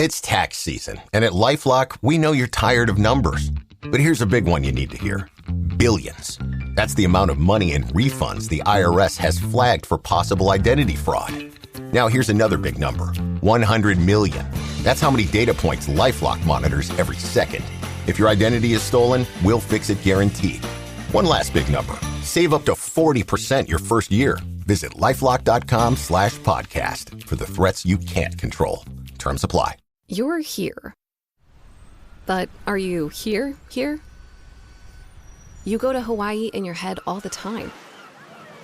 It's tax season, and at LifeLock, we know you're tired of numbers. But here's a big one you need to hear. Billions. That's the amount of money in refunds the IRS has flagged for possible identity fraud. Now here's another big number. 100 million. That's how many data points LifeLock monitors every second. If your identity is stolen, we'll fix it guaranteed. One last big number. Save up to 40% your first year. Visit LifeLock.com/podcast for the threats you can't control. Terms apply. You're here. But are you here? You go to Hawaii in your head all the time.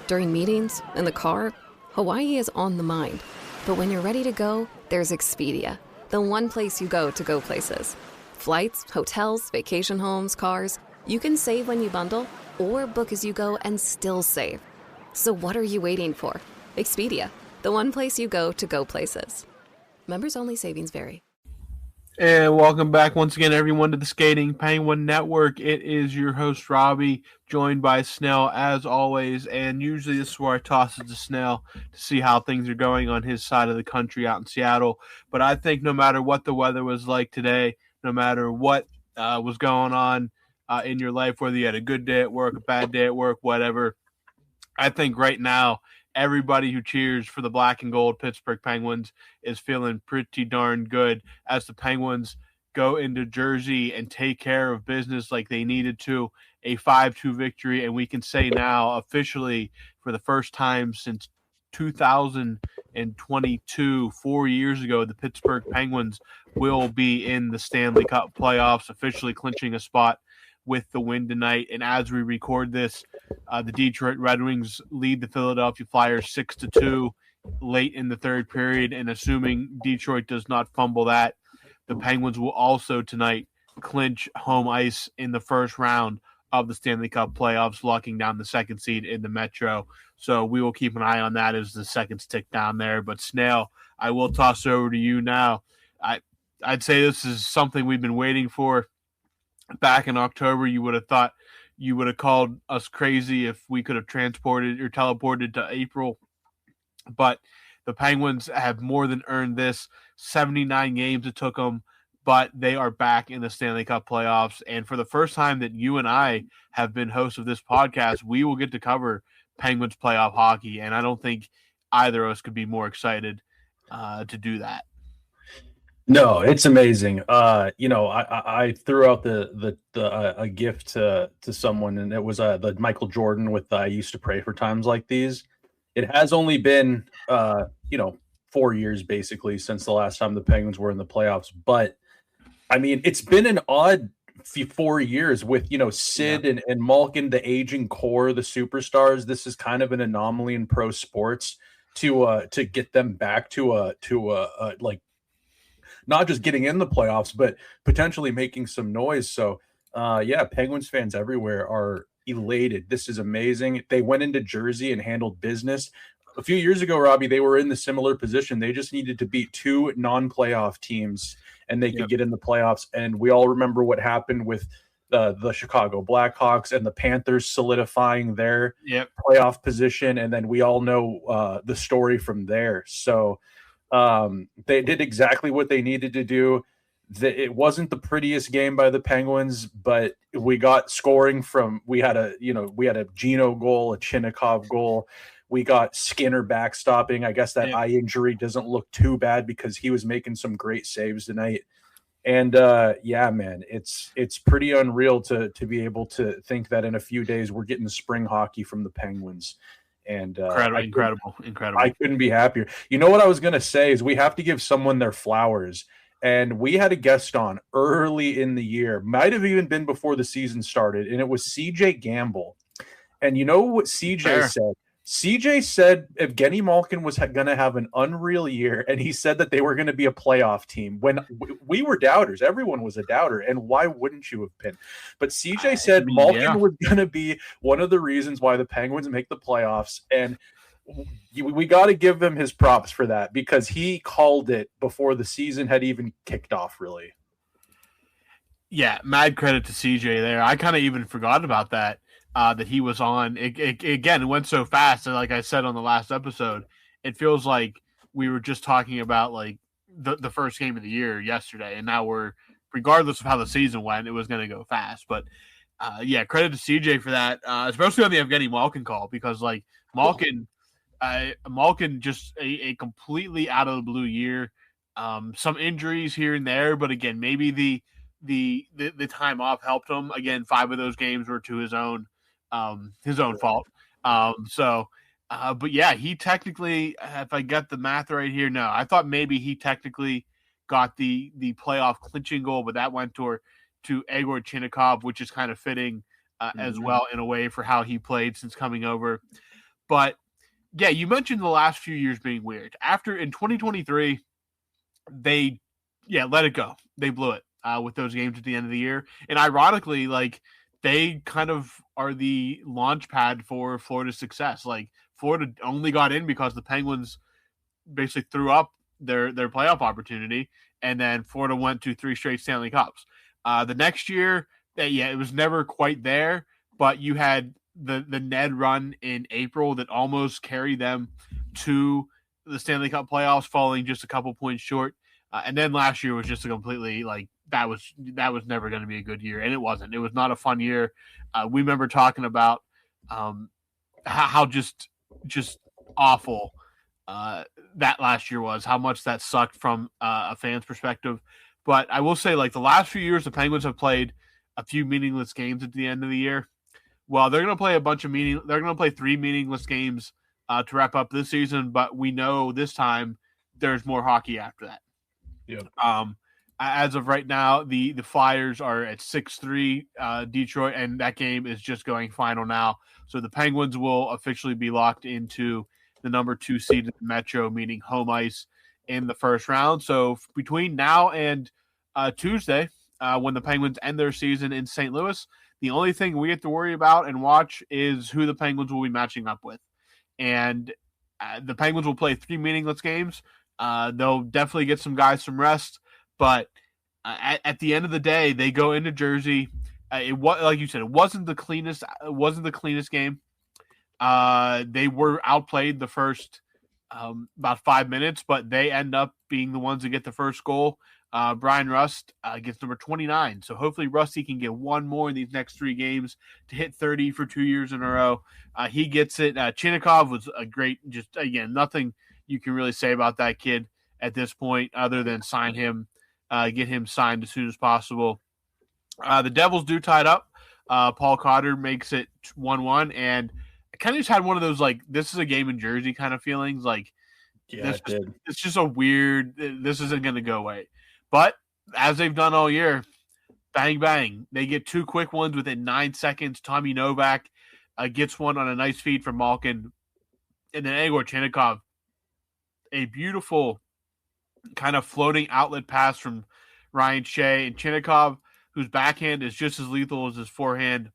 During meetings, in the car, Hawaii is on the mind. But when you're ready to go, there's Expedia, the one place you go to go places. Flights, hotels, vacation homes, cars. You can save when you bundle or book as you go and still save. So what are you waiting for? Expedia, the one place you go to go places. Members only. Savings vary. And welcome back once again, everyone, to the Skating Penguin Network. It is your host, Robbie, joined by Snail, as always. And usually this is where I toss it to Snail to see how things are going on his side of the country out in Seattle. But I think no matter what the weather was like today, no matter what was going on in your life, whether you had a good day at work, a bad day at work, whatever, I think right now everybody who cheers for the black and gold Pittsburgh Penguins is feeling pretty darn good as the Penguins go into Jersey and take care of business like they needed to. A 5-2 victory, and we can say now officially for the first time since 2022, 4 years ago, the Pittsburgh Penguins will be in the Stanley Cup playoffs, officially clinching a spot with the win tonight. And as we record this, the Detroit Red Wings lead the Philadelphia Flyers 6-2 late in the third period. And assuming Detroit does not fumble that, the Penguins will also tonight clinch home ice in the first round of the Stanley Cup playoffs, locking down the second seed in the Metro. So we will keep an eye on that as the seconds tick down there. But Snail, I will toss it over to you now. I'd say this is something we've been waiting for. Back in October, you would have thought you would have called us crazy if we could have transported or teleported to April. But the Penguins have more than earned this. 79 games it took them, but they are back in the Stanley Cup playoffs. And for the first time that you and I have been hosts of this podcast, we will get to cover Penguins playoff hockey. And I don't think either of us could be more excited to do that. No, it's amazing. I threw out a gift to someone, and it was the Michael Jordan with "I used to pray for times like these." It has only been 4 years basically since the last time the Penguins were in the playoffs, but I mean it's been an odd 4 years with Sid and Malkin, the aging core, the superstars. This is kind of an anomaly in pro sports to get them back to like. Not just getting in the playoffs, but potentially making some noise. So, Penguins fans everywhere are elated. This is amazing. They went into Jersey and handled business. A few years ago, Robbie, they were in the similar position. They just needed to beat two non-playoff teams, and they could get in the playoffs. And we all remember what happened with the Chicago Blackhawks and the Panthers solidifying their playoff position. And then we all know the story from there. So, they did exactly what they needed to do. It wasn't the prettiest game by the Penguins, but we got scoring from. We had a Gino goal, a Chinnikov goal. We got Skinner backstopping. I guess that eye injury doesn't look too bad because he was making some great saves tonight. And man, it's pretty unreal to be able to think that in a few days we're getting spring hockey from the Penguins. And incredible. I couldn't be happier. You know what I was going to say is we have to give someone their flowers. And we had a guest on early in the year, might have even been before the season started, and it was CJ Gamble. And you know what CJ said? CJ said Evgeny Malkin was going to have an unreal year, and he said that they were going to be a playoff team. When we were doubters, everyone was a doubter, and why wouldn't you have been? But CJ said Malkin was going to be one of the reasons why the Penguins make the playoffs, and we got to give him his props for that because he called it before the season had even kicked off, really. Yeah, mad credit to CJ there. I kind of even forgot about that. That he was on. It went so fast. And like I said on the last episode, it feels like we were just talking about like the first game of the year yesterday, and now we're, regardless of how the season went, it was going to go fast. But credit to CJ for that, especially on the Evgeny Malkin call, because like Malkin just a completely out of the blue year. Some injuries here and there, but again, maybe the time off helped him. Again, 5 of those games were to his own fault. But yeah, he technically, if I get the math right here, no, I thought maybe he technically got the playoff clinching goal, but that went to Egor Chinnikov, which is kind of fitting as well in a way for how he played since coming over. But yeah, you mentioned the last few years being weird. In 2023, they let it go. They blew it with those games at the end of the year. And ironically, like, they kind of are the launch pad for Florida's success. Like, Florida only got in because the Penguins basically threw up their playoff opportunity, and then Florida went to 3 straight Stanley Cups. The next year, it was never quite there, but you had the Ned run in April that almost carried them to the Stanley Cup playoffs, falling just a couple points short. And then last year was just a completely, like, that was never going to be a good year, and it wasn't. It was not a fun year. We remember talking about how just awful that last year was, how much that sucked from a fan's perspective. But I will say, like, the last few years, the Penguins have played a few meaningless games at the end of the year. Well, they're going to play they're going to play 3 meaningless games to wrap up this season, but we know this time there's more hockey after that. Yep. As of right now, the Flyers are at 6-3 Detroit, and that game is just going final now. So the Penguins will officially be locked into the number 2 seed in the Metro, meaning home ice in the first round. So between now and Tuesday, when the Penguins end their season in St. Louis, the only thing we have to worry about and watch is who the Penguins will be matching up with. And the Penguins will play 3 meaningless games. They'll definitely get some guys some rest. But at the end of the day, they go into Jersey. It was, like you said, it wasn't the cleanest. It wasn't the cleanest game. They were outplayed the first about 5 minutes, but they end up being the ones that get the first goal. Brian Rust gets number 29. So hopefully Rusty can get one more in these next 3 games to hit 30 for 2 years in a row. He gets it. Chinnikov was a great, just again, nothing you can really say about that kid at this point other than sign him, get him signed as soon as possible. The Devils do tie it up. Paul Cotter makes it 1-1, and I kind of just had one of those, like, this is a game in Jersey kind of feelings. Like, yeah, it's just a weird, this isn't going to go away. But as they've done all year, bang, bang. They get 2 quick ones within 9 seconds. Tommy Novak gets one on a nice feed from Malkin. And then Egor Chinnikov, a beautiful kind of floating outlet pass from Ryan Shea. And Chinnikov, whose backhand is just as lethal as his forehand,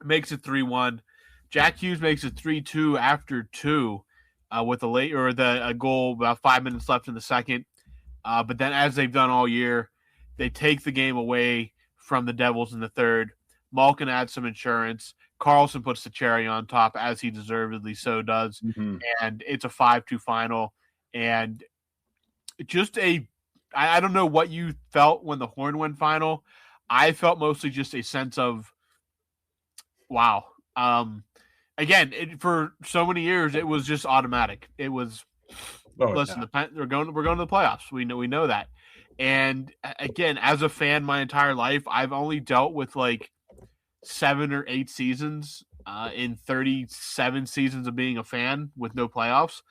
makes it 3-1. Jack Hughes makes it 3-2 after 2 with a goal about 5 minutes left in the second. But then, as they've done all year, they take the game away from the Devils in the third. Malkin adds some insurance. Carlson puts the cherry on top, as he deservedly so does. Mm-hmm. And it's a 5-2 final. And just I don't know what you felt when the Horn went final. I felt mostly just a sense of, wow. Again, for so many years, it was just automatic. It was, listen, we're going to the playoffs. We know that. And again, as a fan, my entire life, I've only dealt with like 7 or 8 seasons in 37 seasons of being a fan with no playoffs.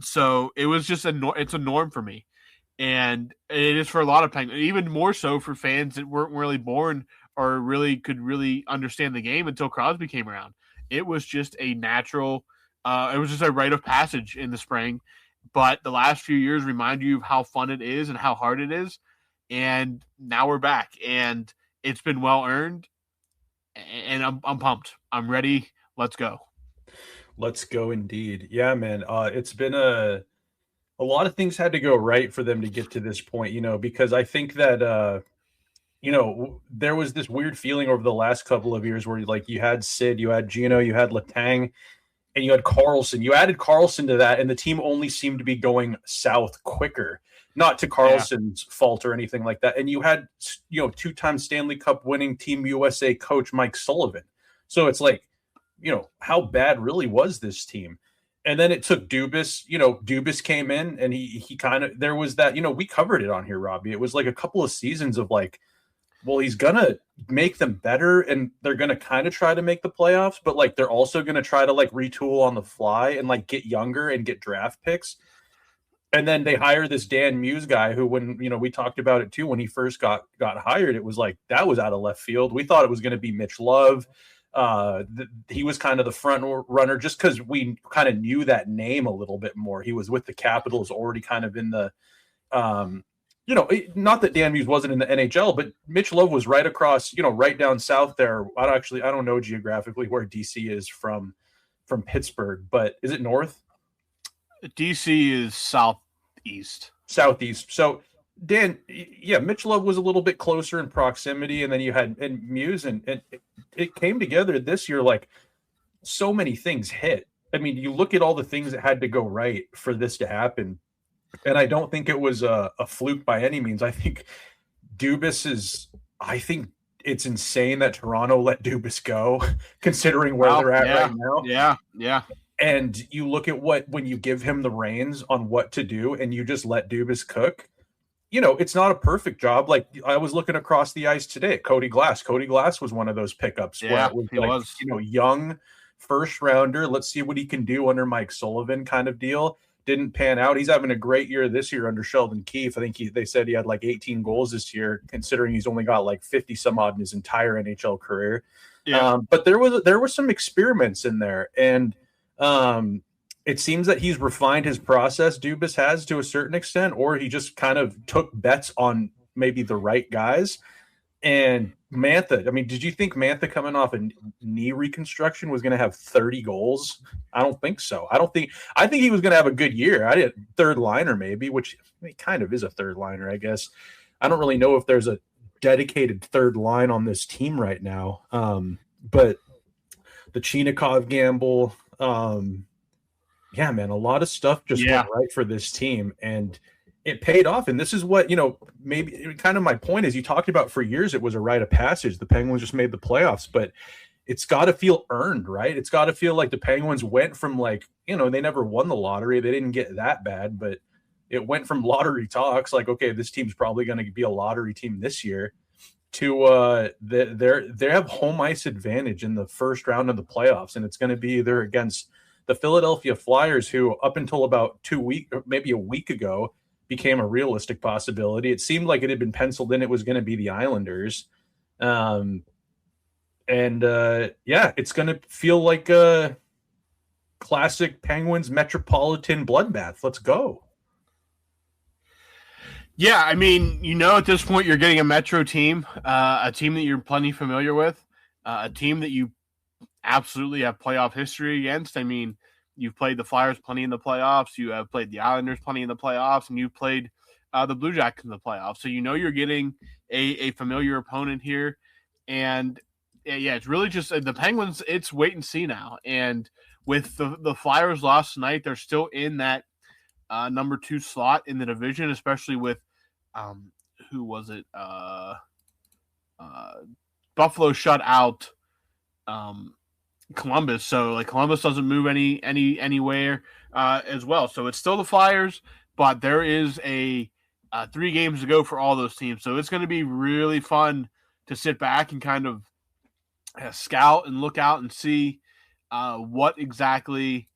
So it was just it's a norm for me, and it is for a lot of Penguins, even more so for fans that weren't really born or really could really understand the game until Crosby came around. It was just a natural. It was just a rite of passage in the spring, but the last few years remind you of how fun it is and how hard it is. And now we're back, and it's been well earned. And I'm pumped. I'm ready. Let's go. Let's go indeed. Yeah, man. It's been a lot of things had to go right for them to get to this point, because I think that, there was this weird feeling over the last couple of years where, like, you had Sid, you had Gino, you had Letang, and you had Carlson. You added Carlson to that, and the team only seemed to be going south quicker. Not to Carlson's fault or anything like that. And you had, two-time Stanley Cup winning Team USA coach Mike Sullivan. So it's like, how bad really was this team? And then it took Dubas. Dubas came in, and he kind of, there was that, we covered it on here, Robbie. It was like a couple of seasons of like, well, he's going to make them better, and they're going to kind of try to make the playoffs, but like they're also going to try to like retool on the fly and like get younger and get draft picks. And then they hire this Dan Muse guy who, when, we talked about it too, when he first got hired, it was like, that was out of left field. We thought it was going to be Mitch Love. He was kind of the front runner just because we kind of knew that name a little bit more. He was with the Capitals, already kind of in the, not that Dan Muse wasn't in the NHL, but Mitch Love was right across, right down south there. I don't know geographically where DC is from Pittsburgh, but is it north? DC is southeast. So Mitch Love was a little bit closer in proximity, and then you had Muse, and it came together this year. Like, so many things hit. I mean, you look at all the things that had to go right for this to happen, and I don't think it was a fluke by any means. I think I think it's insane that Toronto let Dubas go, considering where they're at right now. Yeah. And you look at when you give him the reins on what to do and you just let Dubas cook, it's not a perfect job. Like, I was looking across the ice today at Cody Glass. Cody Glass was one of those pickups where it was like, young first rounder. Let's see what he can do under Mike Sullivan kind of deal. Didn't pan out. He's having a great year this year under Sheldon Keefe. I think they said he had like 18 goals this year, considering he's only got like 50 some odd in his entire NHL career. Yeah. But there were some experiments in there, and it seems that he's refined his process, Dubas has, to a certain extent, or he just kind of took bets on maybe the right guys. And Mantha, I mean, did you think Mantha coming off a knee reconstruction was going to have 30 goals? I don't think so. I think he was going to have a good year. I did third liner maybe, which kind of is a third liner, I guess. I don't really know if there's a dedicated third line on this team right now. But the Chinikov gamble, man, a lot of stuff just went right for this team, and it paid off. And this is what, maybe kind of my point is, you talked about for years it was a rite of passage. The Penguins just made the playoffs, but it's got to feel earned, right? It's got to feel like the Penguins went from like, they never won the lottery. They didn't get that bad, but it went from lottery talks like, okay, this team's probably going to be a lottery team this year, to they have home ice advantage in the first round of the playoffs, and it's going to be either against the Philadelphia Flyers, who up until about 2 weeks, maybe a week ago, became a realistic possibility. It seemed like it had been penciled in. It was going to be the Islanders. It's going to feel like a classic Penguins Metropolitan bloodbath. Let's go. Yeah, I mean, at this point you're getting a Metro team, a team that you're plenty familiar with, a team that you absolutely have playoff history against. I mean, you've played the Flyers plenty in the playoffs. You have played the Islanders plenty in the playoffs, and you've played the Blue Jackets in the playoffs. So you're getting a familiar opponent here. And, it's really just the Penguins, it's wait and see now. And with the Flyers lost tonight, they're still in that number 2 slot in the division, especially with who was it? Buffalo shut out Columbus, so like Columbus doesn't move anywhere as well. So it's still the Flyers, but there is a 3 games to go for all those teams. So it's going to be really fun to sit back and kind of scout and look out and see what exactly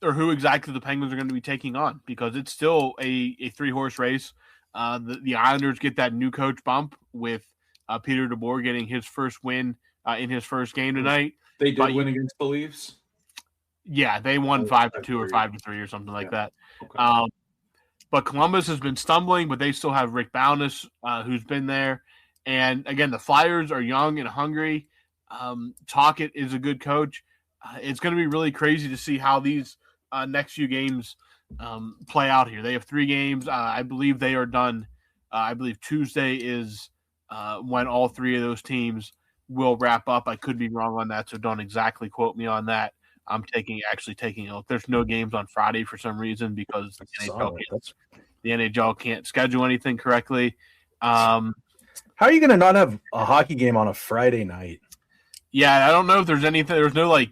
or who exactly the Penguins are going to be taking on, because it's still a 3-horse race. The Islanders get that new coach bump with Peter DeBoer getting his first win in his first game tonight. They did win against the Leafs? Yeah, they won 5-2 or 5-3 or something like that. Okay. But Columbus has been stumbling, but they still have Rick Bowness, who's been there. And again, the Flyers are young and hungry. Tocchet is a good coach. It's going to be really crazy to see how these next few games play out here. They have 3 games. I believe they are done. I believe Tuesday is when all 3 of those teams will wrap up. I could be wrong on that, so don't exactly quote me on that. I'm actually taking a look. There's no games on Friday for some reason because the NHL can't schedule anything correctly. How are you going to not have a hockey game on a Friday night? Yeah, I don't know if there's anything. There's no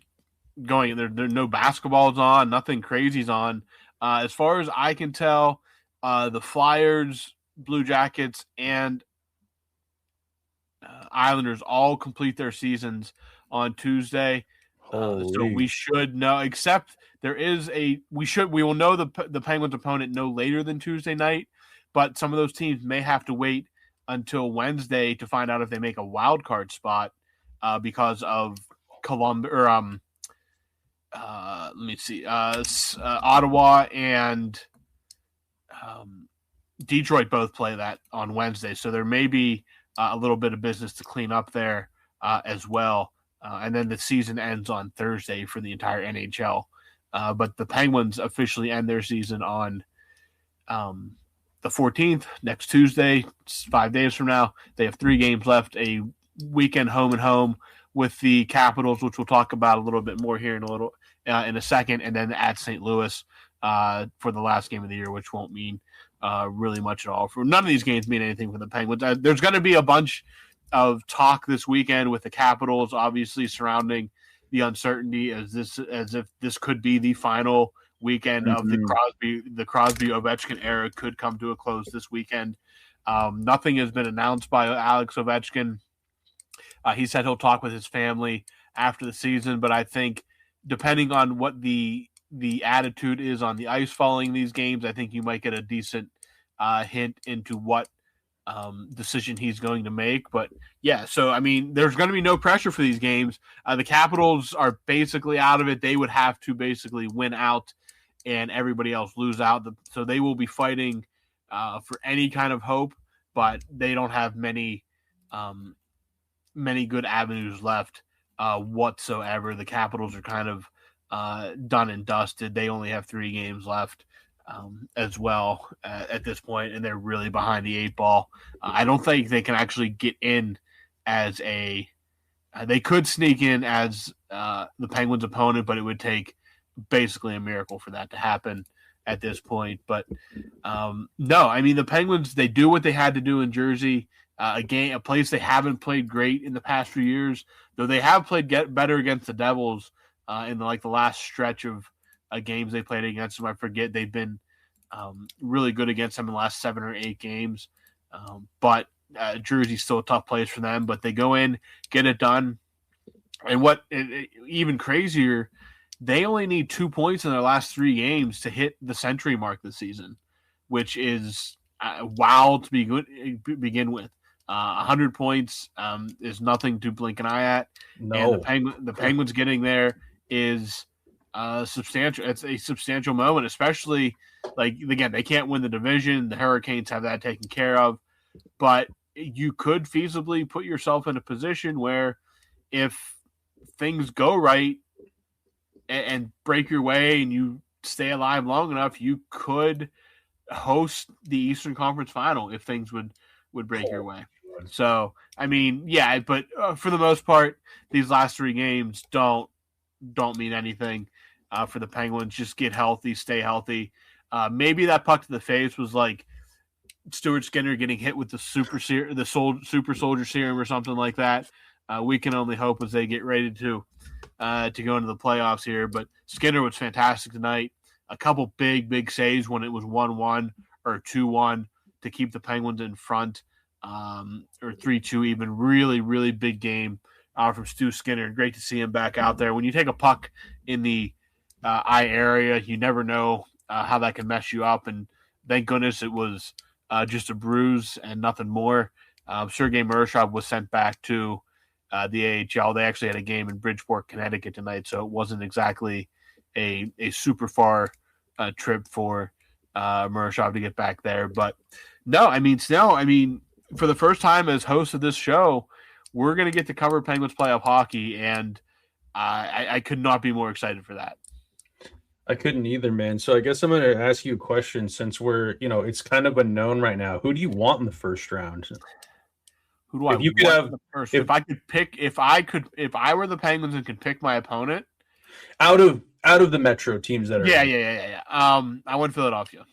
going there. There's no basketballs on. Nothing crazy's on. As far as I can tell, the Flyers, Blue Jackets, and Islanders all complete their seasons on Tuesday. So we should know, except we will know the Penguins opponent no later than Tuesday night, but some of those teams may have to wait until Wednesday to find out if they make a wild card spot because of Ottawa and Detroit both play that on Wednesday. So there may be a little bit of business to clean up there as well. And then the season ends on Thursday for the entire NHL. But the Penguins officially end their season on the 14th, next Tuesday. It's 5 days from now. They have 3 games left, a weekend home and home with the Capitals, which we'll talk about a little bit more here in a second, and then at St. Louis for the last game of the year, which won't mean really much at all. For none of these games mean anything for the Penguins. There's going to be a bunch of talk this weekend with the Capitals, obviously surrounding the uncertainty as if this could be the final weekend of the Crosby Ovechkin era could come to a close this weekend. Nothing has been announced by Alex Ovechkin. He said he'll talk with his family after the season, but I think depending on what the attitude is on the ice following these games, I think you might get a decent hint into what decision he's going to make. But yeah, so I mean, there's going to be no pressure for these games. The Capitals are basically out of it. They would have to basically win out and everybody else lose out. So they will be fighting for any kind of hope, but they don't have many good avenues left whatsoever. The Capitals are kind of done and dusted. They only have 3 games left as well at this point, and they're really behind the 8 ball. I don't think they can actually get in as they could sneak in as the Penguins' opponent, but it would take basically a miracle for that to happen at this point. But no, I mean, the Penguins, they do what they had to do in Jersey. A place they haven't played great in the past few years, though they have played better against the Devils in the last stretch of games they played against them. I forget, they've been really good against them in the last 7 or 8 games. But Jersey's still a tough place for them. But they go in, get it done. And even crazier, they only need 2 points in their last 3 games to hit the century mark this season, which is wild to begin with. 100 points is nothing to blink an eye at. No. And the Penguins getting there is substantial. It's a substantial moment, especially again, they can't win the division. The Hurricanes have that taken care of, but you could feasibly put yourself in a position where if things go right and break your way and you stay alive long enough, you could host the Eastern Conference Final if things would break your way. So, I mean, yeah, but for the most part, these last 3 games don't mean anything for the Penguins. Just get healthy, stay healthy. Maybe that puck to the face was like Stuart Skinner getting hit with the super soldier serum or something like that. We can only hope as they get ready to go into the playoffs here. But Skinner was fantastic tonight. A couple big saves when it was 1-1 or 2-1 to keep the Penguins in front, or 3-2 even. Really big game from Stu Skinner. Great to see him back out there. When you take a puck in the eye area, you never know how that can mess you up. And thank goodness it was just a bruise and nothing more. Sergei Murashov was sent back to the AHL. They actually had a game in Bridgeport, Connecticut tonight, so it wasn't exactly a super far trip for Murashov to get back there. But no, I mean, Snell, for the first time as host of this show, we're going to get to cover Penguins playoff hockey, and I could not be more excited for that. I couldn't either, man. So I guess I'm going to ask you a question since it's kind of unknown right now. Who do you want in the first round? Who do If I were the Penguins and could pick my opponent, Out of the Metro teams that are Yeah. I went Philadelphia.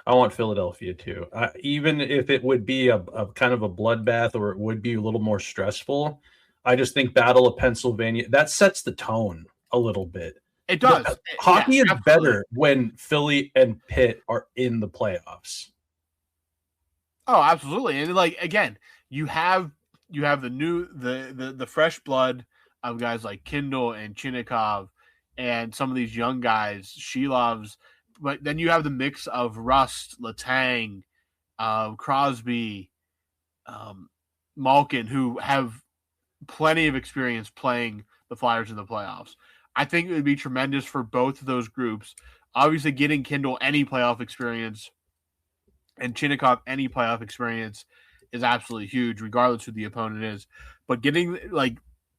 I want Philadelphia too. Even if it would be a kind of a bloodbath or it would be a little more stressful, I just think Battle of Pennsylvania that sets the tone a little bit. It does. Hockey is absolutely. better when Philly and Pitt are in the playoffs. Oh, absolutely. And like again, you have the new the fresh blood of guys like Kindle and Chinnikov and some of these young guys, Shilovs, but then you have the mix of Rust, Letang, Crosby, Malkin, who have plenty of experience playing the Flyers in the playoffs. I think it would be tremendous for both of those groups. Obviously, getting Kindle any playoff experience and Chinnikov any playoff experience is absolutely huge, regardless who the opponent is. But getting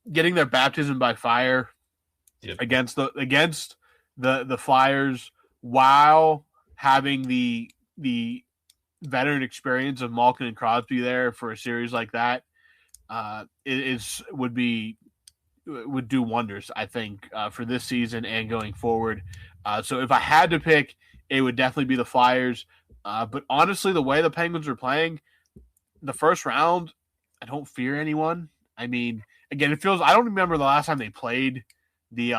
their baptism by fire against the Flyers while having the veteran experience of Malkin and Crosby there for a series like that would do wonders, I think, for this season and going forward. So if I had to pick, it would definitely be the Flyers. But honestly, the way the Penguins are playing, the first round, I don't fear anyone. I mean, again, it feels – I don't remember the last time they played the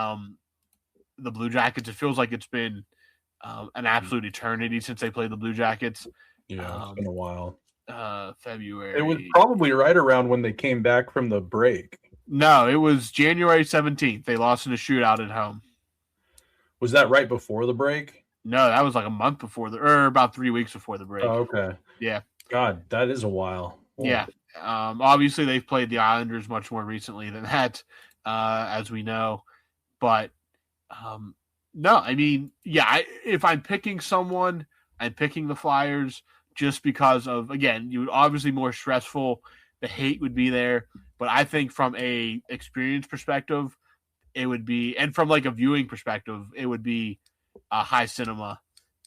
Blue Jackets. It feels like it's been an absolute eternity since they played the Blue Jackets. Yeah, it's been a while. February. It was probably right around when they came back from the break. No, it was January 17th. They lost in a shootout at home. Was that right before the break? No, that was like a month before or about 3 weeks before the break. Oh, okay. Yeah. God, that is a while. Oh. Yeah. Obviously, they've played the Islanders much more recently than that, as we know. But, no, I mean, yeah, if I'm picking someone, I'm picking the Flyers just because of, again, you would obviously more stressful. The hate would be there. But I think from a experience perspective, it would be, and from like a viewing perspective, it would be a high cinema.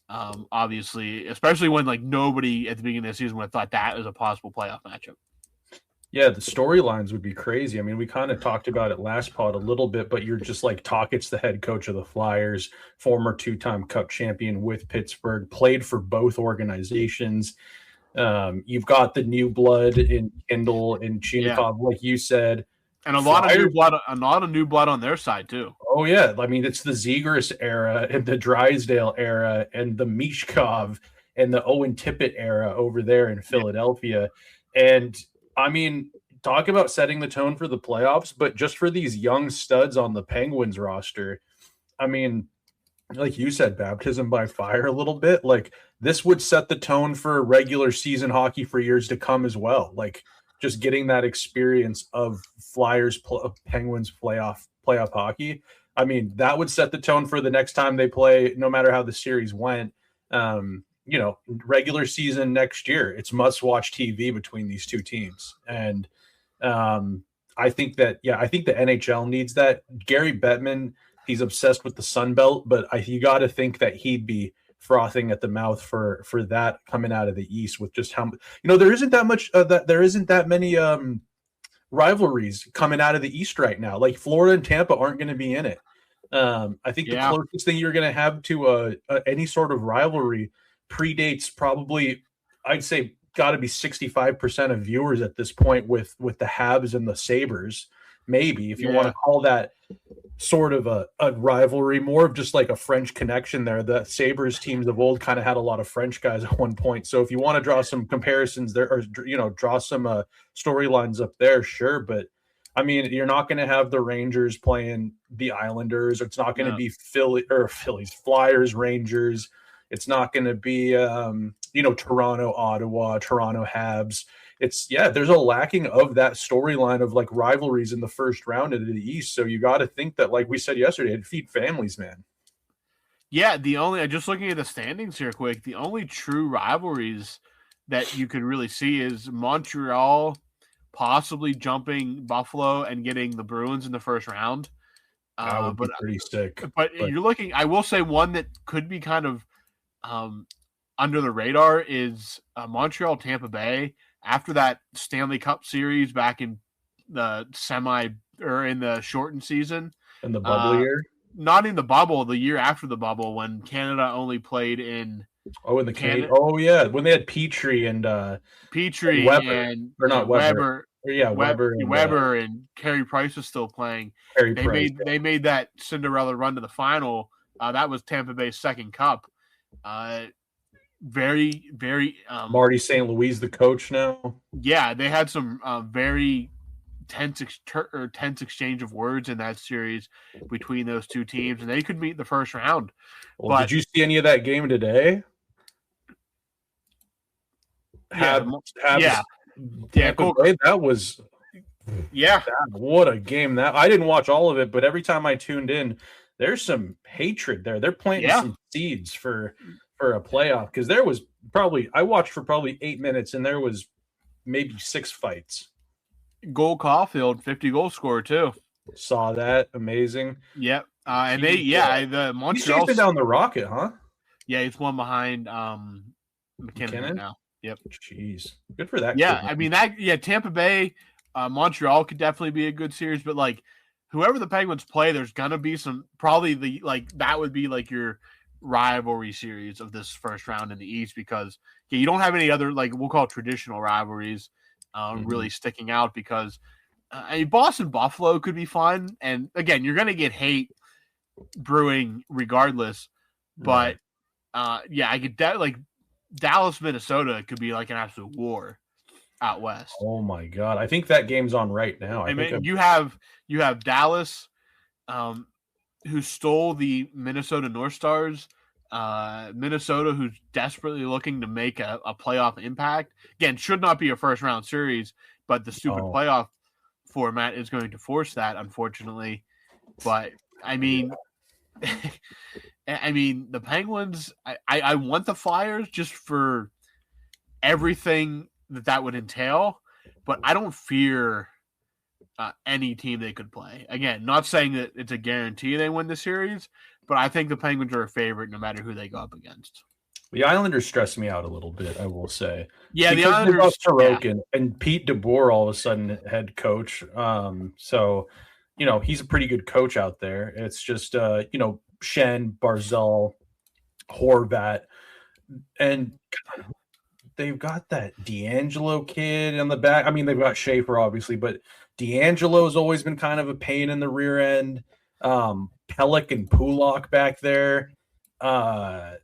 Obviously, especially when like nobody at the beginning of the season would have thought that was a possible playoff matchup. Yeah, the storylines would be crazy. I mean, we kind of talked about it last pod a little bit, but you're just like Tockett's the head coach of the Flyers, former 2-time Cup champion with Pittsburgh, played for both organizations. You've got the new blood in Kindle and Chinnikov, like you said, and a lot of new blood on their side too. Oh yeah, I mean it's the Zegras era and the Drysdale era and the Mishkov and the Owen Tippett era over there in Philadelphia. And I mean, talk about setting the tone for the playoffs, but just for these young studs on the Penguins roster, I mean, like you said, baptism by fire a little bit. Like this would set the tone for regular season hockey for years to come as well. Like just getting that experience of Flyers Penguins playoff hockey. I mean, that would set the tone for the next time they play, no matter how the series went. Regular season next year, it's must-watch TV between these two teams. And I think the NHL needs that. Gary Bettman, he's obsessed with the Sun Belt, but you got to think that he'd be frothing at the mouth for that coming out of the East with just how there isn't that many rivalries coming out of the East right now. Like Florida and Tampa aren't going to be in it. I think the closest thing you're going to have to any sort of rivalry predates probably, I'd say, got to be 65% of viewers at this point with the Habs and the Sabres. Maybe if you want to call that sort of a rivalry, more of just like a French connection there. The Sabres teams of old kind of had a lot of French guys at one point. So if you want to draw some comparisons there, or draw some storylines up there, sure. But I mean, you're not going to have the Rangers playing the Islanders. It's not going to be Phillies, Flyers, Rangers. It's not going to be Toronto, Ottawa, Toronto Habs. There's a lacking of that storyline of like rivalries in the first round of the East. So you got to think that, like we said yesterday, it'd feed families, man. Yeah, just looking at the standings here quick, the only true rivalries that you could really see is Montreal possibly jumping Buffalo and getting the Bruins in the first round. That would be pretty sick. But you're looking, I will say one that could be kind of under the radar is Montreal Tampa Bay. After that Stanley Cup series back in the in the shortened season, In the bubble year? Not in the bubble, the year after the bubble when Canada only played in in the Canada. Oh yeah, when they had Petrie and Weber. and or not Weber. Weber and Carey Price was still playing. They made that Cinderella run to the final. That was Tampa Bay's second cup. Very, very. Marty St. Louis, the coach now. Yeah, they had some very tense exchange of words in that series between those two teams, and they could meet in the first round. Well, did you see any of that game today? That was what a game that I didn't watch all of it, but every time I tuned in, there's some hatred there. They're planting some seeds for a playoff, because there was I watched for probably 8 minutes and there was maybe 6 fights. Goal Caulfield, 50 goal scorer too. Saw that, amazing. Yep. And the Montreal. He's chasing down the Rocket, huh? Yeah, he's one behind McKinnon right now. Yep. Jeez, good for that. Yeah, I mean Tampa Bay, Montreal could definitely be a good series, but like whoever the Penguins play, there's gonna be some probably that would be like your rivalry series of this first round in the East, because you don't have any other we'll call it traditional rivalries really sticking out, because Boston Buffalo could be fun, and again you're gonna get hate brewing regardless, but I could Dallas Minnesota could be like an absolute war out west. Oh my god, I think that game's on right now. You have Dallas, who stole the Minnesota North Stars. Minnesota, who's desperately looking to make a playoff impact. Again, should not be a first round series, but the stupid playoff format is going to force that, unfortunately. But I mean, the Penguins, I want the Flyers just for everything that would entail, but I don't fear any team they could play. Again, not saying that it's a guarantee they win the series, but I think the Penguins are a favorite no matter who they go up against. The Islanders stress me out a little bit, I will say. Yeah, because the Islanders. Sorokin and Pete DeBoer all of a sudden head coach. So, he's a pretty good coach out there. It's just, Shen, Barzal, Horvat, and they've got that D'Angelo kid on the back. I mean, they've got Schaefer, obviously, but D'Angelo's always been kind of a pain in the rear end. Pellick and Pulak back there. I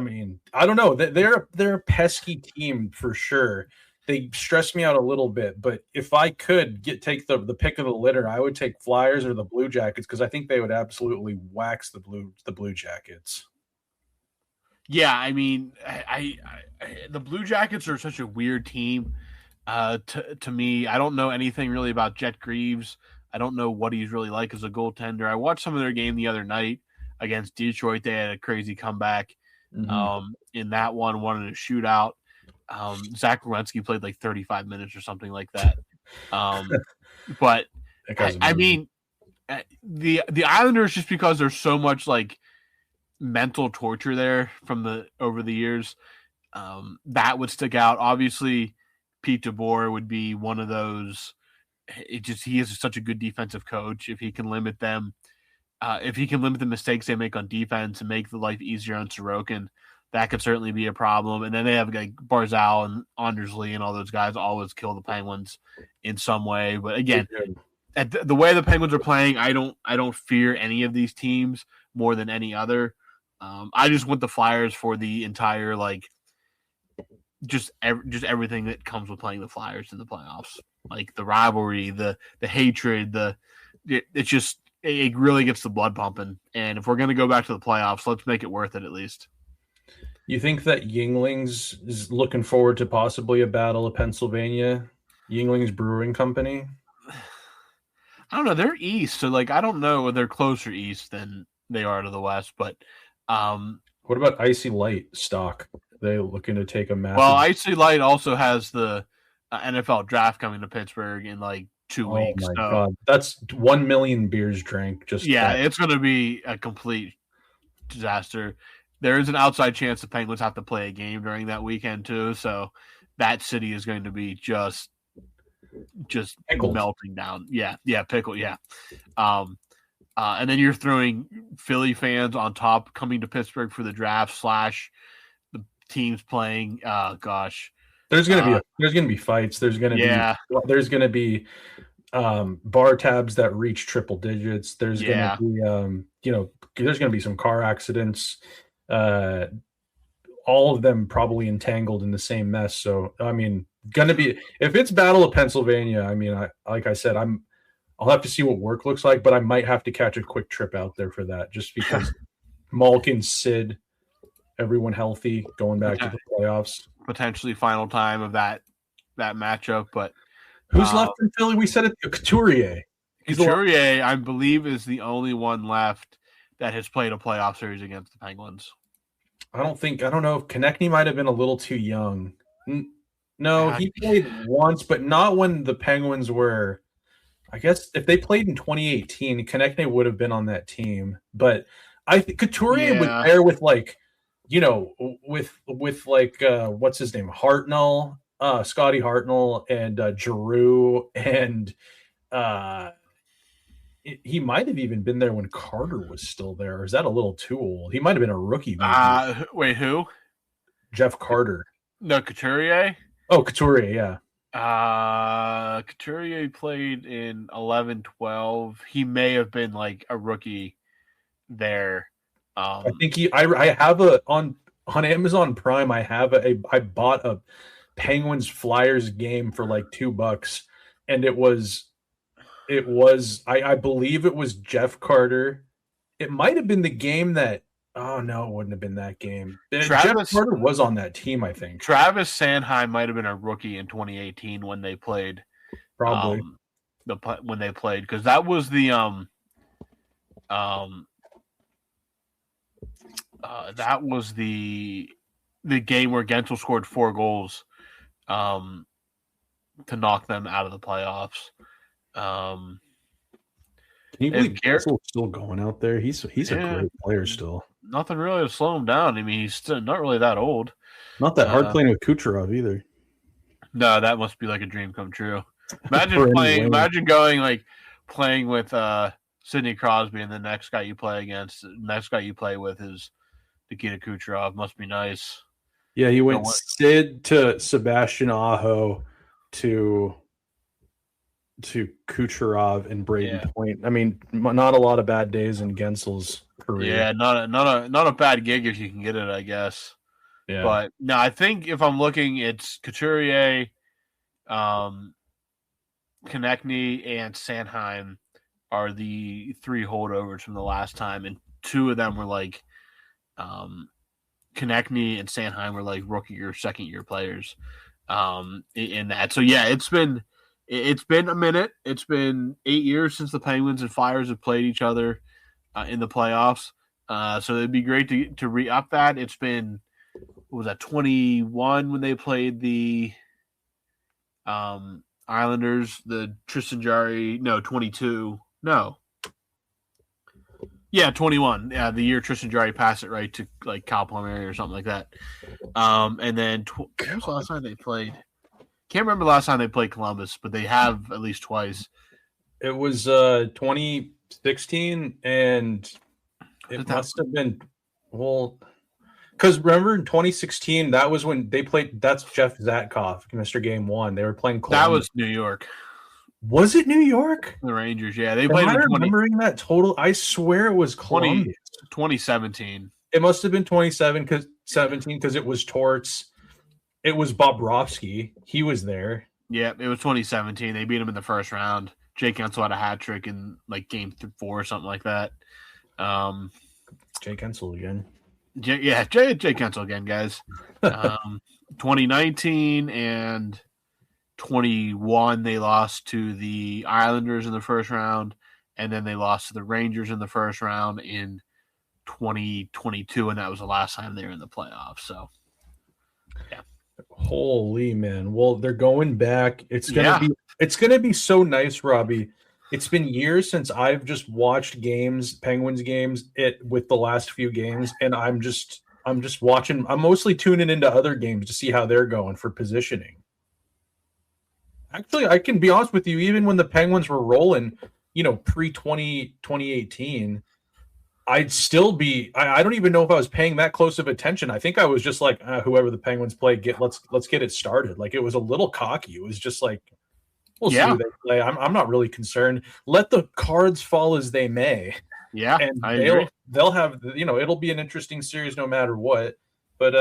mean, I don't know. They're a pesky team for sure. They stress me out a little bit, but if I could take the pick of the litter, I would take Flyers or the Blue Jackets, because I think they would absolutely wax the Blue Jackets. Yeah, I mean, the Blue Jackets are such a weird team to me. I don't know anything really about Jet Greaves. I don't know what he's really like as a goaltender. I watched some of their game the other night against Detroit. They had a crazy comeback in that one in a shootout. Zach Werenski played like 35 minutes or something like that. But I mean, the Islanders, just because there's so much mental torture there from over the years, that would stick out. Obviously, Pete DeBoer would be one of those. He is such a good defensive coach. If he can limit them, if he can limit the mistakes they make on defense and make the life easier on Sorokin, that could certainly be a problem. And then they have Barzal and Andersley and all those guys always kill the Penguins in some way. But again, the way the Penguins are playing, I don't fear any of these teams more than any other. I just want the Flyers for the entire just everything that comes with playing the Flyers in the playoffs, like the rivalry, the hatred, it really gets the blood pumping. And if we're going to go back to the playoffs, let's make it worth it at least. You think that Yinglings is looking forward to possibly a battle of Pennsylvania? Yinglings Brewing Company? I don't know. They're east, so I don't know. They're closer east than they are to the west. But what about Icy Light stock? Are they looking to take a massive... Well, Icy Light also has the NFL draft coming to Pittsburgh in 2 weeks. Oh my God, that's 1 million beers drank. It's going to be a complete disaster. There is an outside chance the Penguins have to play a game during that weekend too, so that city is going to be just Pickled. melting down. Yeah, pickle. Yeah. And then you're throwing Philly fans on top coming to Pittsburgh for the draft / the teams playing. Gosh. There's gonna be fights. There's gonna be bar tabs that reach triple digits. There's gonna be there's gonna be some car accidents. All of them probably entangled in the same mess. So I mean, gonna be if it's Battle of Pennsylvania. I mean, like I said, I'll have to see what work looks like, but I might have to catch a quick trip out there for that, just because Malkin, Sid, everyone healthy, going back to the playoffs. Potentially final time of that matchup, but who's left in Philly? We said it. Couturier. Couturier, I believe, is the only one left that has played a playoff series against the Penguins. I don't know if Konechny might have been a little too young. No, he played once, but not when the Penguins were. I guess if they played in 2018, Konechny would have been on that team. But I think Couturier was there with what's his name, Hartnell, Scotty Hartnell, and Giroux, and he might have even been there when Carter was still there. Or is that a little too old? He might have been a rookie. Wait, who? Jeff Carter. No, Couturier. Oh, Couturier, yeah. Couturier played in 11-12. He may have been like a rookie there. I think I have on Amazon Prime. I bought a Penguins Flyers game for like $2, and it was I believe it was Jeff Carter. It might have been the game that. Oh no, it wouldn't have been that game. Jeff Carter was on that team, I think. Travis Sanheim might have been a rookie in 2018 when they played. Probably when they played, because that was the game where Gensel scored 4 goals to knock them out of the playoffs. Can you believe Gensel's still going out there? He's a great player still. Nothing really to slow him down. I mean, he's still not really that old. Not that hard playing with Kucherov either. No, that must be like a dream come true. Imagine playing with Sidney Crosby, and the next guy you play with is Nikita Kucherov. Must be nice. Yeah, he went Sid to Sebastian Aho to Kucherov and Braden Point. I mean, not a lot of bad days in Gensel's career. Yeah, not a bad gig if you can get it, I guess. Yeah. But no, I think if I'm looking, it's Couturier, Konechny, and Sanheim are the 3 holdovers from the last time, and 2 of them were like Konechny and Sanheim were like rookie or second year players in that. So yeah, it's been a minute. It's been 8 years since the Penguins and Flyers have played each other in the playoffs. So it'd be great to re-up that. It's been, what was that, 21 when they played the Islanders, the Tristan Jarry, 22. No. Yeah, 21. Yeah, the year Tristan Jarry passed it right to like Kyle Palmieri or something like that. And then when was the last time they played? Can't remember the last time they played Columbus, but they have at least twice. It was 2016, and it must have been because remember in 2016 that was when they played. That's Jeff Zatkoff, Mr. Game 1. They were playing Columbus. That was New York. Was it New York? The Rangers, yeah, they played. Am I remembering that total? I swear it was Columbus. 2017. It must have been 2017 because it was Torts. It was Bobrovsky. He was there. Yeah, it was 2017. They beat him in the first round. Jake Gensel had a hat trick in like game 4 or something like that. Jake Gensel again. Jake Gensel again, guys. 2019 and 21, they lost to the Islanders in the first round, and then they lost to the Rangers in the first round in 2022, and that was the last time they were in the playoffs. So, yeah. Holy man. Well, they're going back. It's gonna be so nice, Robbie. It's been years since I've just watched Penguins games with the last few games, and I'm just watching. I'm mostly tuning into other games to see how they're going for positioning. Actually, I can be honest with you, even when the Penguins were rolling, pre-2018, I'd still be. I don't even know if I was paying that close of attention. I think I was just like, whoever the Penguins play, let's get it started. Like, it was a little cocky. It was just like, we'll see who they play. I'm not really concerned. Let the cards fall as they may. Yeah, and I agree. They'll have, it'll be an interesting series no matter what. But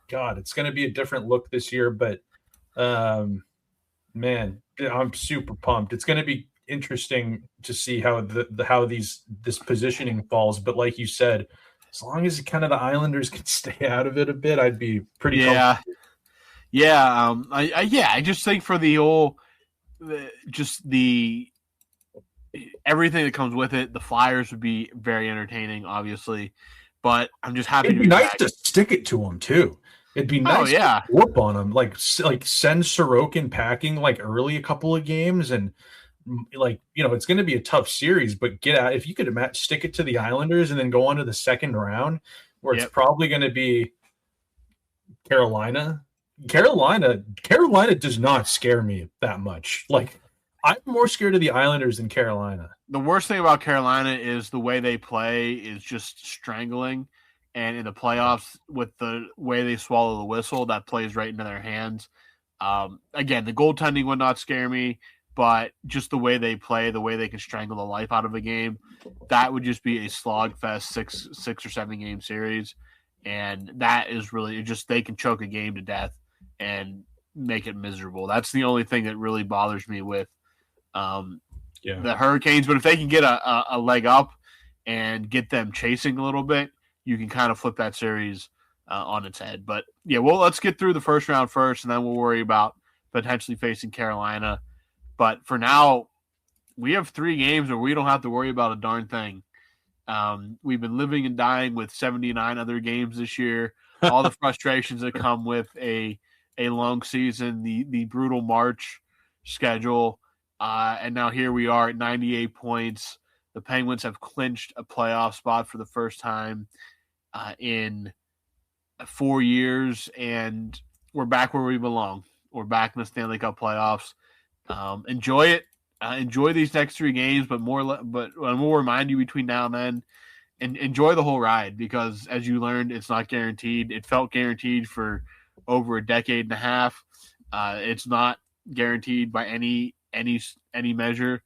God, it's going to be a different look this year. But man, I'm super pumped. It's going to be interesting to see how this positioning falls. But like you said, as long as kind of the Islanders can stay out of it a bit, I'd be pretty comfortable. Yeah. I just think for the whole, everything that comes with it, the Flyers would be very entertaining, obviously. But I'm just happy. It'd be nice to stick it to them too. It'd be nice to whoop on them, like send Sorokin packing like early a couple of games, and like, it's going to be a tough series, but get out. If you could stick it to the Islanders and then go on to the second round, where it's probably going to be Carolina. Carolina does not scare me that much. Like, I'm more scared of the Islanders than Carolina. The worst thing about Carolina is the way they play is just strangling. And in the playoffs, with the way they swallow the whistle, that plays right into their hands. Again, the goaltending would not scare me, but just the way they play, the way they can strangle the life out of a game, that would just be a slogfest 6 or 7 game series. And that is really just, they can choke a game to death and make it miserable. That's the only thing that really bothers me with the Hurricanes. But if they can get a leg up and get them chasing a little bit, you can kind of flip that series on its head. But yeah, well, let's get through the first round first, and then we'll worry about potentially facing Carolina. But for now, we have 3 games where we don't have to worry about a darn thing. We've been living and dying with 79 other games this year. All the frustrations that come with a long season, the brutal March schedule. And now here we are at 98 points. The Penguins have clinched a playoff spot for the first time in 4 years, and we're back where we belong. We're back in the Stanley Cup playoffs. Enjoy it. Enjoy these next 3 games, but we'll remind you between now and then, and enjoy the whole ride, because as you learned, it's not guaranteed. It felt guaranteed for over a decade and a half. It's not guaranteed by any measure.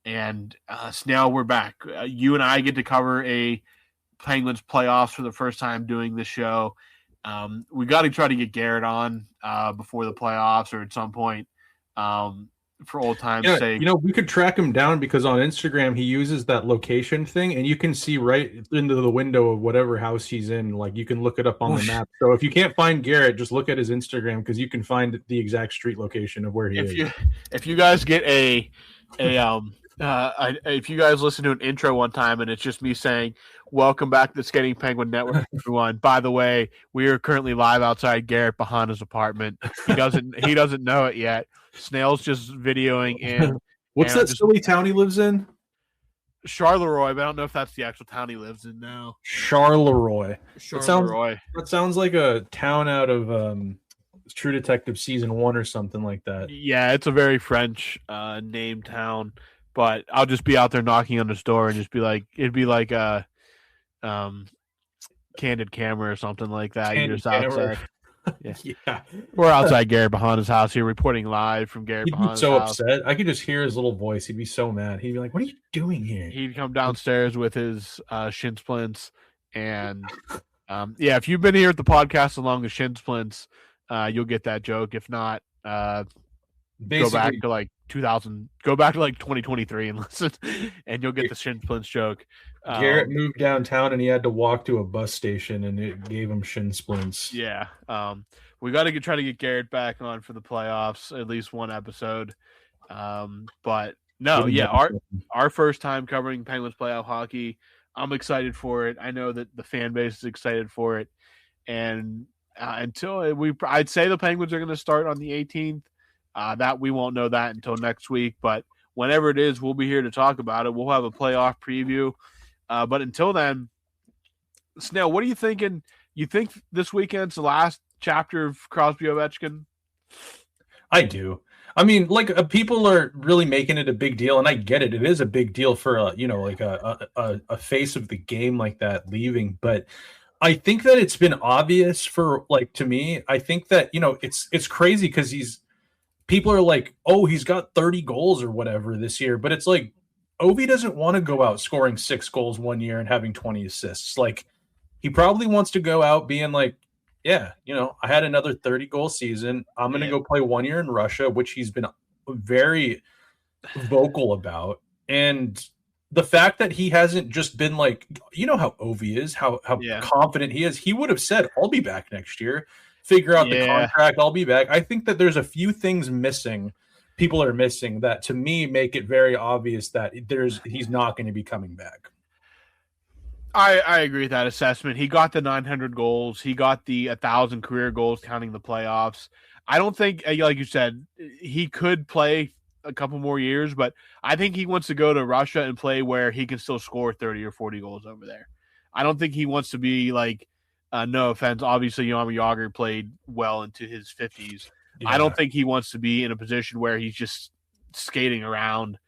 And Snail, we're back. You and I get to cover a Penguins playoffs for the first time doing this show. We got to try to get Garrett on before the playoffs or at some point for old time's sake. We could track him down, because on Instagram he uses that location thing, and you can see right into the window of whatever house he's in. Like, you can look it up on the map. So if you can't find Garrett, just look at his Instagram, because you can find the exact street location of where he is. If you guys get if you guys listen to an intro one time and it's just me saying, "Welcome back to the Skating Penguin Network, everyone." By the way, we are currently live outside Garrett Bahana's apartment. He doesn't know it yet. Snail's just videoing in. What's that silly town he lives in? Charleroi, but I don't know if that's the actual town he lives in now. Charleroi. Charleroi. That sounds like a town out of True Detective season 1 or something like that. Yeah, it's a very French named town. But I'll just be out there knocking on his door and just be like, it'd be like a Candid Camera or something like that. You're just outside. Yeah. We're outside Garrett Bahana's house here, reporting live from Garrett Bahana's house. He'd be so upset. I could just hear his little voice. He'd be so mad. He'd be like, "What are you doing here?" He'd come downstairs with his shin splints. And if you've been here at the podcast along the shin splints, you'll get that joke. If not, go back to like 2023 and listen, and you'll get the shin splints joke. Garrett moved downtown and he had to walk to a bus station, and it gave him shin splints. Yeah. We got to try to get Garrett back on for the playoffs, at least one episode. But no, our first time covering Penguins playoff hockey. I'm excited for it. I know that the fan base is excited for it. And I'd say the Penguins are going to start on the 18th. That we won't know that until next week, but whenever it is, we'll be here to talk about it. We'll have a playoff preview. But until then, Snail, what are you thinking? You think this weekend's the last chapter of Crosby Ovechkin? I do. I mean, like people are really making it a big deal, and I get it. It is a big deal for like a face of the game like that leaving. But I think that it's been obvious for like to me. I think that it's crazy because people are like, oh, he's got 30 goals or whatever this year, but it's like Ovi doesn't want to go out scoring 6 goals one year and having 20 assists. Like he probably wants to go out being like, yeah, I had another 30-goal season. I'm going to go play 1 year in Russia, which he's been very vocal about. And the fact that he hasn't just been like, how Ovi is, how confident he is. He would have said, I'll be back next year. Figure out the contract. I'll be back. I think that there's a few things missing. People are missing that to me make it very obvious that he's not going to be coming back. I agree with that assessment. He got the 900 goals. He got the 1,000 career goals counting the playoffs. I don't think, like you said, he could play a couple more years, but I think he wants to go to Russia and play where he can still score 30 or 40 goals over there. I don't think he wants to be like, no offense, obviously Jaromir Jagr played well into his 50s. Yeah. I don't think he wants to be in a position where he's just skating around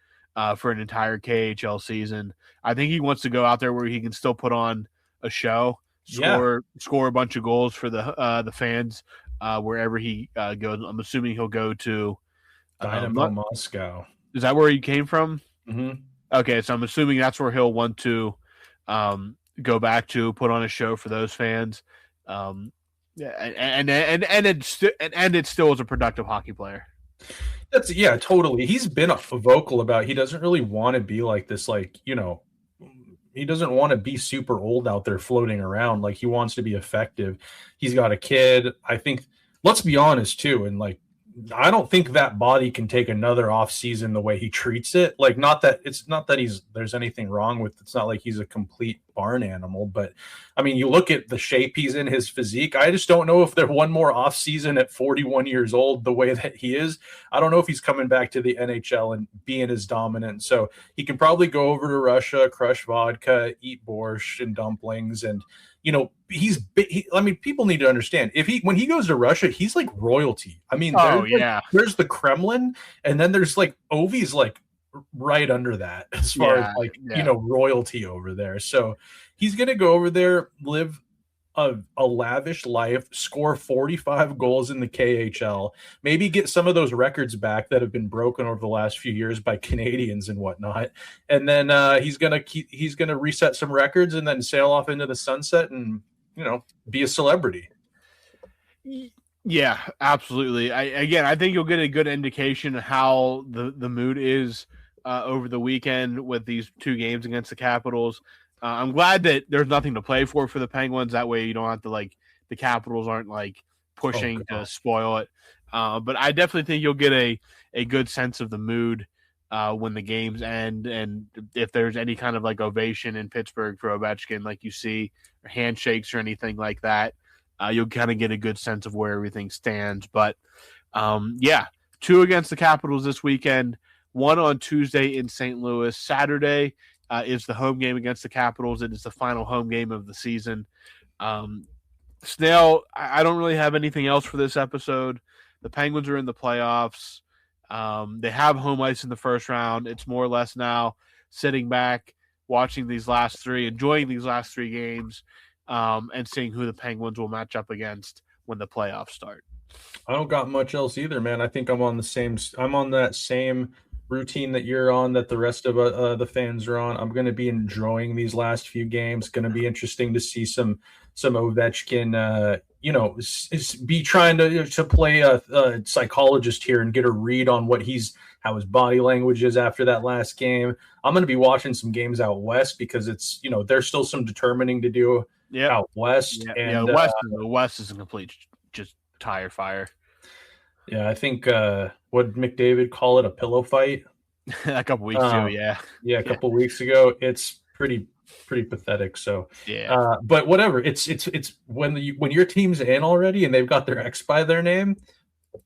for an entire KHL season. I think he wants to go out there where he can still put on a show, score a bunch of goals for the fans wherever he goes. I'm assuming he'll go to Dynamo Moscow. Is that where he came from? Mm-hmm. Okay, so I'm assuming that's where he'll want to go back to, put on a show for those fans. And it still is a productive hockey player. That's totally. He's been vocal about he doesn't really want to be like this, he doesn't want to be super old out there floating around. Like he wants to be effective. He's got a kid. I think, let's be honest too, and I don't think that body can take another off season the way he treats it. Like, it's not that there's anything wrong with, it's not like he's a complete barn animal, but I mean, you look at the shape he's in, his physique. I just don't know if there's one more off season at 41 years old, the way that he is. I don't know if he's coming back to the NHL and being as dominant. So he can probably go over to Russia, crush vodka, eat borscht and dumplings. And, people need to understand when he goes to Russia, he's like royalty. I mean, there's the Kremlin, and then there's like Ovi's like right under that as far as royalty over there. So he's going to go over there, live a lavish life, score 45 goals in the KHL, maybe get some of those records back that have been broken over the last few years by Canadians and whatnot. And then he's going to reset some records and then sail off into the sunset and, be a celebrity. Yeah, absolutely. I think you'll get a good indication of how the mood is over the weekend with these 2 games against the Capitals. I'm glad that there's nothing to play for the Penguins. That way you don't have to the Capitals aren't pushing to spoil it. But I definitely think you'll get a good sense of the mood when the games end. And if there's any kind of ovation in Pittsburgh for Ovechkin, like you see, or handshakes or anything like that, you'll kind of get a good sense of where everything stands. But 2 against the Capitals this weekend, 1 on Tuesday in St. Louis. Saturday is the home game against the Capitals. It is the final home game of the season. Snail, I don't really have anything else for this episode. The Penguins are in the playoffs. They have home ice in the first round. It's more or less now sitting back, watching these last 3, enjoying these last 3 games, and seeing who the Penguins will match up against when the playoffs start. I don't got much else either, man. I think I'm on that same routine that you're on, that the rest of the fans are on. I'm going to be enjoying these last few games. Going to be interesting to see some Ovechkin, be trying to play a psychologist here and get a read on how his body language is after that last game. I'm going to be watching some games out west because it's, there's still some determining to do out west. Yeah, and the west is a complete just tire fire. Yeah, I think what McDavid call it, a pillow fight a couple weeks ago. A couple weeks ago. It's pretty pathetic. So but whatever. It's when your team's in already and they've got their X by their name.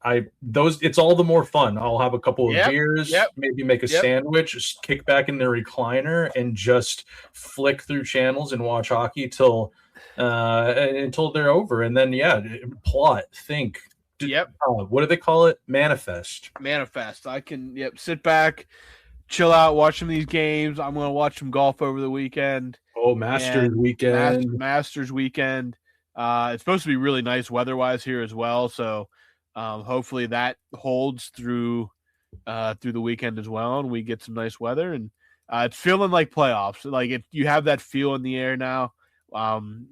It's all the more fun. I'll have a couple of beers, maybe make a sandwich, just kick back in the recliner and just flick through channels and watch hockey until they're over. And then plot, think. What do they call it? Manifest. I can sit back, chill out, watch some of these games. I'm going to watch some golf over the weekend. Oh, Masters weekend. Masters weekend. It's supposed to be really nice weather-wise here as well, so hopefully that holds through the weekend as well, and we get some nice weather. And it's feeling like playoffs. Like you have that feel in the air now.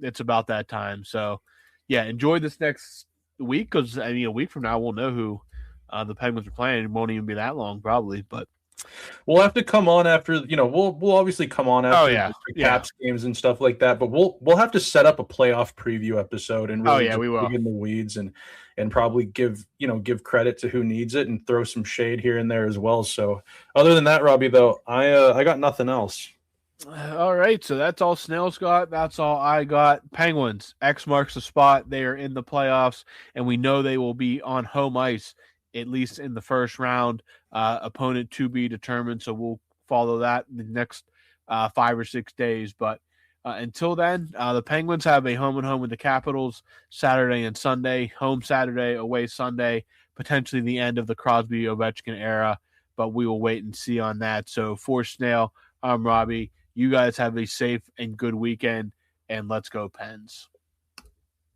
It's about that time. So, yeah, enjoy this next week because a week from now we'll know who the Penguins are playing. It won't even be that long probably, but we'll have to come on after. We'll obviously come on after the Caps games and stuff like that. But we'll have to set up a playoff preview episode and really we will dig in the weeds and probably give credit to who needs it and throw some shade here and there as well. So other than that, Robbie, though, I got nothing else. All right, so that's all Snail's got. That's all I got. Penguins, X marks the spot. They are in the playoffs, and we know they will be on home ice, at least in the first round. Opponent to be determined, so we'll follow that in the next 5 or 6 days. But until then, the Penguins have a home-and-home with the Capitals Saturday and Sunday. Home Saturday, away Sunday, potentially the end of the Crosby-Ovechkin era, but we will wait and see on that. So for Snail, I'm Robbie. You guys have a safe and good weekend, and let's go Pens.